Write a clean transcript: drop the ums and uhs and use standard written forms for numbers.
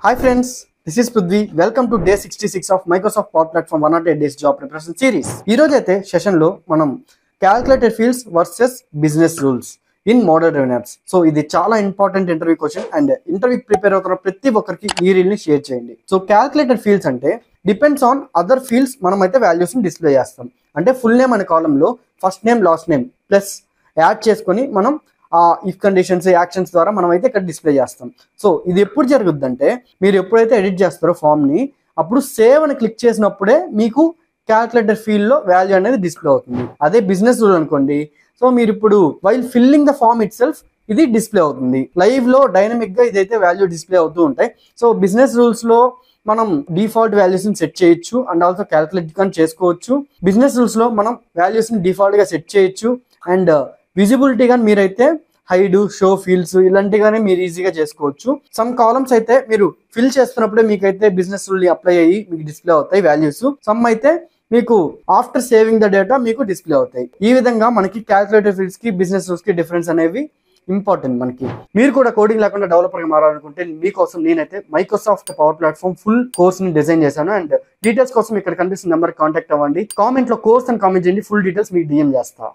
Hi friends, this is Prithvi. Welcome to day 66 of Microsoft Power Platform 108 Days Job Preparation Series. ఈ రోజు అయితే session లో మనం calculated fields versus business rules in model driven apps. So ఇది చాలా important interview question and interview prepare అవుతున్న ప్రతి ఒక్కరికి ఈ రీల్ ని షేర్ చేయండి. సో క్యాలిక్యులేటెడ్ ఫీల్డ్స్ అంటే డిపెండ్స్ ఆన్ అదర్ ఫీల్డ్స్ మనం అయితే వాల్యూస్ ని డిస్ప్లే చేస్తాం. అంటే ఫుల్ నేమ్ అనే కాలంలో first name last name plus add చేసుకొని మనం ఇఫ్ కండిషన్స్ యాక్షన్స్ ద్వారా మనం అయితే ఇక్కడ డిస్ప్లే చేస్తాం. సో ఇది ఎప్పుడు జరుగుద్ది అంటే మీరు ఎప్పుడైతే ఎడిట్ చేస్తారో ఫామ్ ని అప్పుడు సేవ్ అని క్లిక్ చేసినప్పుడే మీకు క్యాలిక్యులేటర్ ఫీల్డ్ లో వాల్యూ అనేది డిస్ప్లే అవుతుంది. అదే బిజినెస్ రూల్ అనుకోండి, సో మీరు ఇప్పుడు while filling the form itself ఇది డిస్ప్లే అవుతుంది. లైవ్ లో డైనమిక్ గా ఇదైతే వాల్యూ డిస్ప్లే అవుతూ ఉంటాయి. సో బిజినెస్ రూల్స్ లో మనం డిఫాల్ట్ వాల్యూస్ ని సెట్ చేయొచ్చు అండ్ ఆల్సో క్యాలిక్యులేట్ కానీ చేసుకోవచ్చు. బిజినెస్ రూల్స్ లో మనం వాల్యూస్ ని డిఫాల్ట్ గా సెట్ చేయొచ్చు అండ్ విజిబిలిటీ కానీ మీరైతే హైడ్ షో ఫీల్డ్స్ ఇలాంటిగానే మీరు ఈజీగా చేసుకోవచ్చు. సమ్ కాలమ్స్ అయితే మీరు ఫిల్ చేస్తున్నప్పుడే మీకైతే బిజినెస్ రూల్ అప్లై అయ్యి మీకు డిస్ప్లే అవుతాయి వాల్యూస్. సమ్ అయితే మీకు ఆఫ్టర్ సేవింగ్ ద డేటా మీకు డిస్ప్లే అవుతాయి. ఈ విధంగా మనకి క్యాలిక్యులేటర్ ఫీల్డ్స్ కి బిజినెస్ రూల్స్ కి డిఫరెన్స్ అనేవి ఇంపార్టెంట్. మనకి మీరు కూడా కోడింగ్ లేకుండా డెవలపర్ గా మారాలనుకుంటే మీకోసం నేనైతే Microsoft power platform full course ని డిజైన్ చేశాను. అండ్ డీటెయిల్స్ కోసం ఇక్కడ కనిపిస్తున్న నెంబర్ కాంటాక్ట్ అవ్వండి. కామెంట్ లో కోర్స్ అని కామెంట్ చేయండి, ఫుల్ డీటెయిల్స్ మీకు డిఎం చేస్తా.